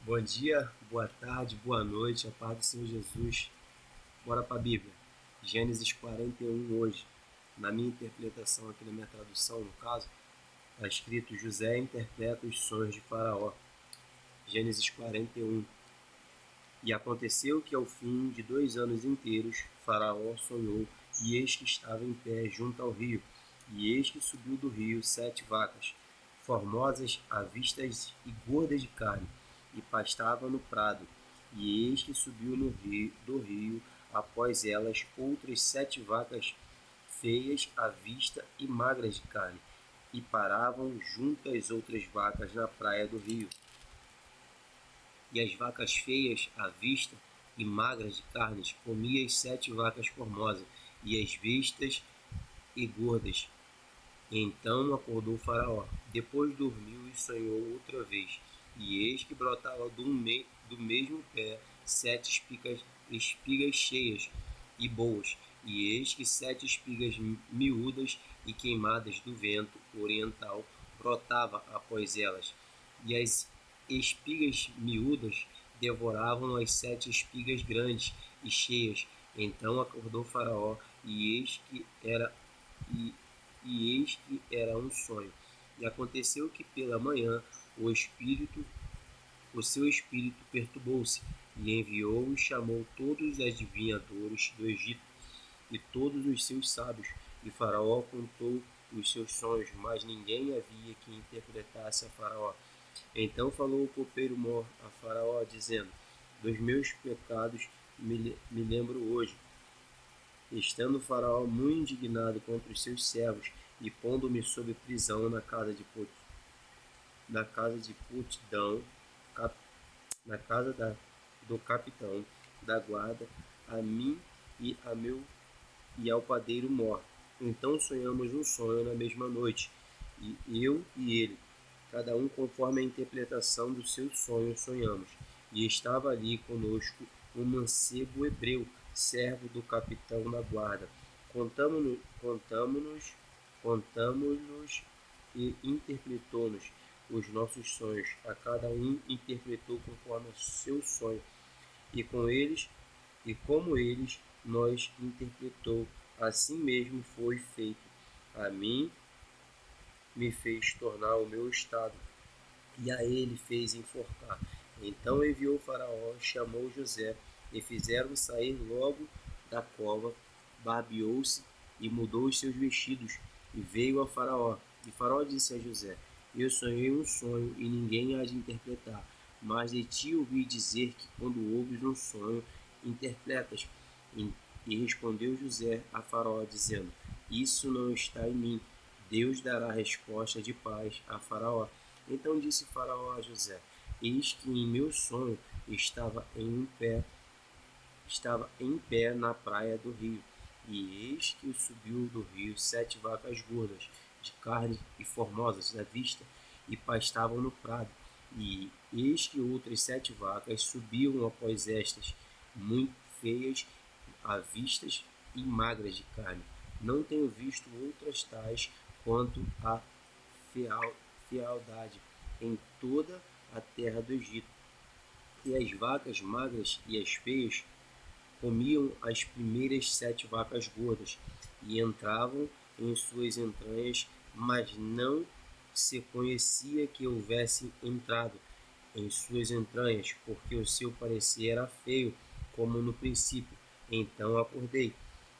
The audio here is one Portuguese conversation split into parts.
Bom dia, boa tarde, boa noite, a paz do Senhor Jesus. Bora para a Bíblia. Gênesis 41 hoje. Na minha interpretação aqui, na minha tradução, no caso, está escrito: José interpreta os sonhos de Faraó. Gênesis 41. E aconteceu que ao fim de 2 anos inteiros, Faraó sonhou, e eis que estava em pé junto ao rio, e eis que subiu do rio 7 vacas, formosas à vista e gordas de carne, e pastavam no prado. E eis que subiu do rio, após elas, outras 7 vacas feias à vista e magras de carne, e paravam junto às outras vacas na praia do rio. E as vacas feias à vista e magras de carnes comia as 7 vacas formosas, e as vistas e gordas. Então acordou Faraó. Depois dormiu e sonhou outra vez. E eis que brotava do mesmo pé 7 espigas cheias e boas. E eis que 7 espigas miúdas e queimadas do vento oriental brotava após elas. E as espigas miúdas devoravam as 7 espigas grandes e cheias. Então acordou Faraó, e eis que era um sonho. E aconteceu que pela manhã o seu espírito perturbou-se, e enviou e chamou todos os adivinhadores do Egito e todos os seus sábios. E Faraó contou os seus sonhos, mas ninguém havia que interpretasse a Faraó. Então falou o copeiro-mor a Faraó, dizendo: Dos meus pecados me lembro hoje. Estando o Faraó muito indignado contra os seus servos, e pondo-me sob prisão na casa de Potidão, na casa do capitão da guarda, a mim e ao padeiro Mor. Então sonhamos um sonho na mesma noite, e eu e ele, cada um conforme a interpretação do seu sonho sonhamos. E estava ali conosco um mancebo hebreu, servo do capitão da guarda. Contamo-nos e interpretou-nos os nossos sonhos. A cada um interpretou conforme o seu sonho. E como eles nos interpretou, assim mesmo foi feito. A mim me fez tornar o meu estado, e a ele fez enforcar. Então enviou Faraó, chamou José, e fizeram sair logo da cova, barbeou-se e mudou os seus vestidos, e veio a Faraó. E Faraó disse a José: Eu sonhei um sonho, e ninguém há de interpretar, mas de ti ouvi dizer que quando ouves um sonho, interpretas. E respondeu José a Faraó, dizendo: Isso não está em mim. Deus dará resposta de paz a Faraó. Então disse Faraó a José: Eis que em meu sonho estava em pé na praia do rio, e eis que subiu do rio 7 vacas gordas, de carne e formosas à vista, e pastavam no prado. E eis que outras 7 vacas subiam após estas, muito feias à vistas e magras de carne. Não tenho visto outras tais quanto a fealdade em toda a terra do Egito. E as vacas magras e as feias comiam as primeiras 7 vacas gordas, e entravam em suas entranhas, mas não se conhecia que houvesse entrado em suas entranhas, porque o seu parecer era feio, como no princípio. Então acordei.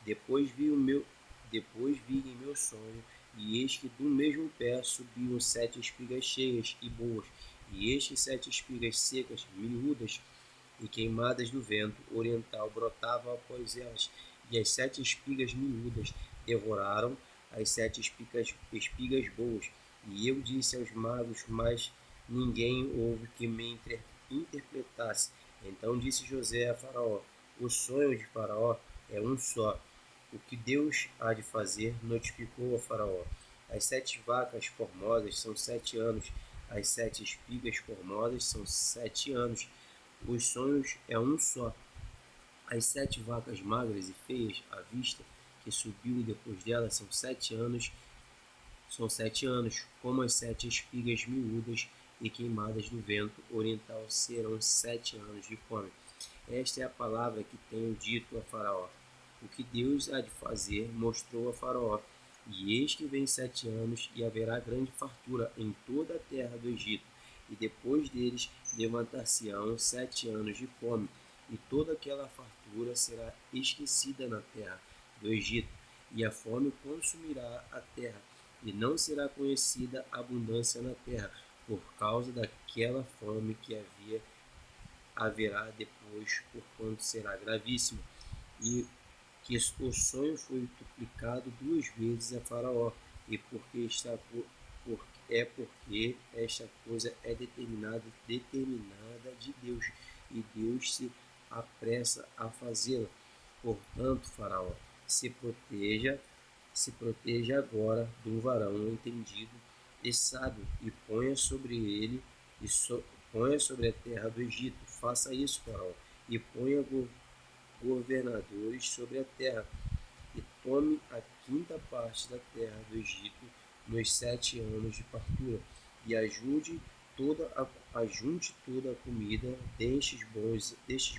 Depois vi em meu sonho, e eis que do mesmo pé subiam 7 espigas cheias e boas, e eis que 7 espigas secas, miúdas e queimadas do vento oriental brotavam após elas, e as 7 espigas miúdas devoraram as 7 espigas boas. E eu disse aos magos, mas ninguém houve que me interpretasse. Então disse José a Faraó: O sonho de Faraó é um só. O que Deus há de fazer, notificou a Faraó. As 7 vacas formosas são 7 anos, as 7 espigas formosas são 7 anos. Os sonhos é um só. As 7 vacas magras e feias à vista, que subiu depois delas, são 7 anos, como as 7 espigas miúdas e queimadas do vento oriental serão 7 anos de fome. Esta é a palavra que tenho dito a Faraó. O que Deus há de fazer mostrou a Faraó. E eis que vem 7 anos, e haverá grande fartura em toda a terra do Egito. E depois deles levantar-se-ão 7 anos de fome, e toda aquela fartura será esquecida na terra do Egito, e a fome consumirá a terra, e não será conhecida abundância na terra, por causa daquela fome que haverá depois, porquanto será gravíssima. E que o sonho foi duplicado 2 vezes a Faraó, e porque esta coisa é determinada de Deus, e Deus se apressa a fazê-la. Portanto, Faraó, se proteja agora do varão entendido e sábio, e ponha sobre ele ponha sobre a terra do Egito. Faça isso, Faraó, e ponha governadores sobre a terra, e tome a quinta parte da terra do Egito nos 7 anos de fartura, e ajunte toda a comida destes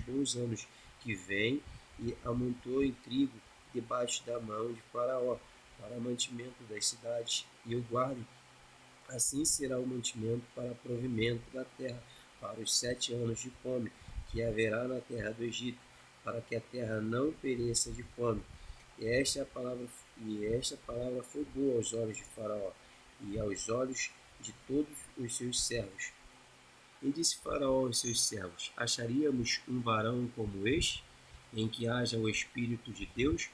bons anos que vêm, e amontoe trigo debaixo da mão de Faraó, para mantimento das cidades, e o guarde. Assim será o mantimento para provimento da terra, para os 7 anos de fome que haverá na terra do Egito, para que a terra não pereça de fome. Esta palavra foi boa aos olhos de Faraó e aos olhos de todos os seus servos. E disse Faraó aos seus servos: Acharíamos um varão como este, em que haja o Espírito de Deus?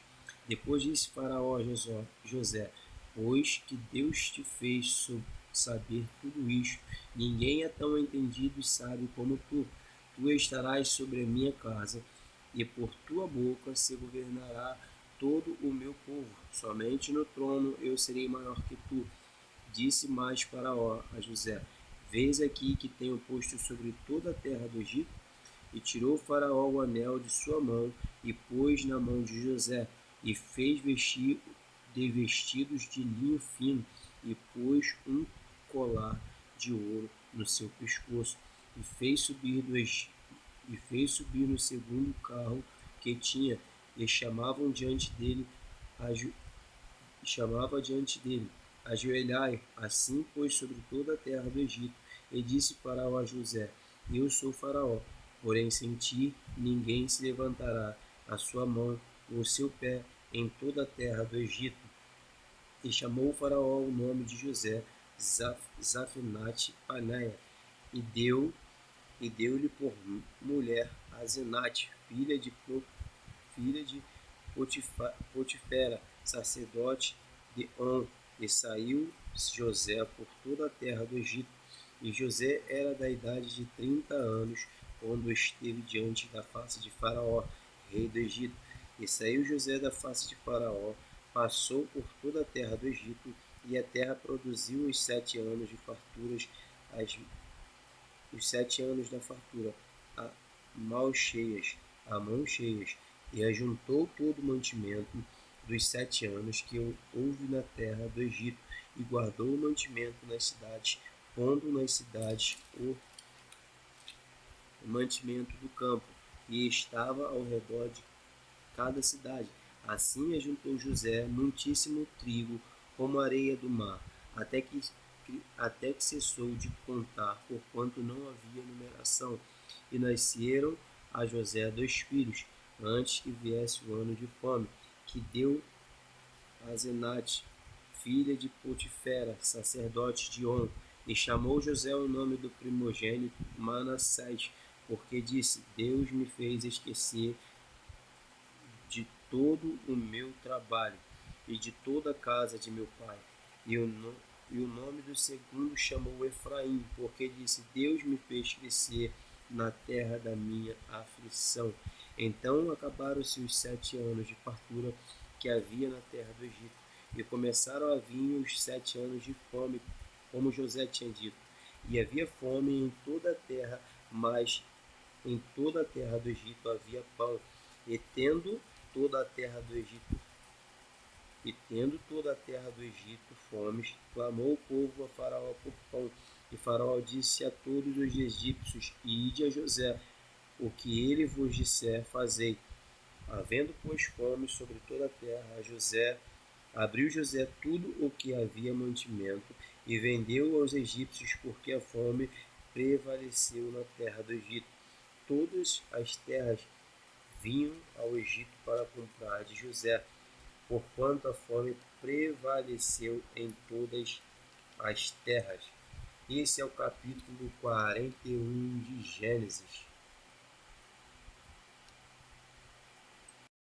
Depois disse Faraó a José: Pois que Deus te fez saber tudo isto, ninguém é tão entendido e sábio como tu. Tu estarás sobre a minha casa, e por tua boca se governará todo o meu povo. Somente no trono eu serei maior que tu. Disse mais Faraó a José: Vês aqui que tenho posto sobre toda a terra do Egito? E tirou Faraó o anel de sua mão e pôs na mão de José, e fez vestir de vestidos de linho fino, e pôs um colar de ouro no seu pescoço, e fez subir no segundo carro que tinha, e chamava diante dele: Ajoelhai. Assim pôs sobre toda a terra do Egito, e disse Faraó a José: Eu sou Faraó, porém sem ti ninguém se levantará a sua mão ou o seu pé em toda a terra do Egito. E chamou o Faraó o nome de José Zaphnath Paneah, e deu-lhe por mulher Asenate, filha de Potifera, sacerdote de On. E saiu José por toda a terra do Egito. E José era da idade de 30 anos, quando esteve diante da face de Faraó, rei do Egito. E saiu José da face de Faraó, passou por toda a terra do Egito, e a terra produziu os 7 anos de farturas, os 7 anos da fartura, a mãos cheias, e ajuntou todo o mantimento dos 7 anos que houve na terra do Egito, e guardou o mantimento nas cidades, pondo nas cidades o mantimento do campo, e estava ao redor de cada cidade. Assim ajuntou José muitíssimo trigo, como a areia do mar, até que cessou de contar, porquanto não havia numeração. E nasceram a José 2 filhos, antes que viesse o ano de fome, que deu a Asenate, filha de Potifera, sacerdote de On. E chamou José o nome do primogênito Manassés, porque disse: Deus me fez esquecer de todo o meu trabalho e de toda a casa de meu pai. E o nome do segundo chamou Efraim, porque disse: Deus me fez crescer na terra da minha aflição. Então acabaram-se os 7 anos de fartura que havia na terra do Egito, e começaram a vir os 7 anos de fome, como José tinha dito. E havia fome em toda a terra, mas em toda a terra do Egito havia pão. E tendo toda a terra do Egito fome, clamou o povo a Faraó por pão. E Faraó disse a todos os egípcios: Ide a José, o que ele vos disser, fazei. Havendo, pois, fome sobre toda a terra, abriu José tudo o que havia mantimento e vendeu aos egípcios, porque a fome prevaleceu na terra do Egito. Todas as terras vinham ao Egito para comprar de José, porquanto a fome prevaleceu em todas as terras. Esse é o capítulo 41 de Gênesis.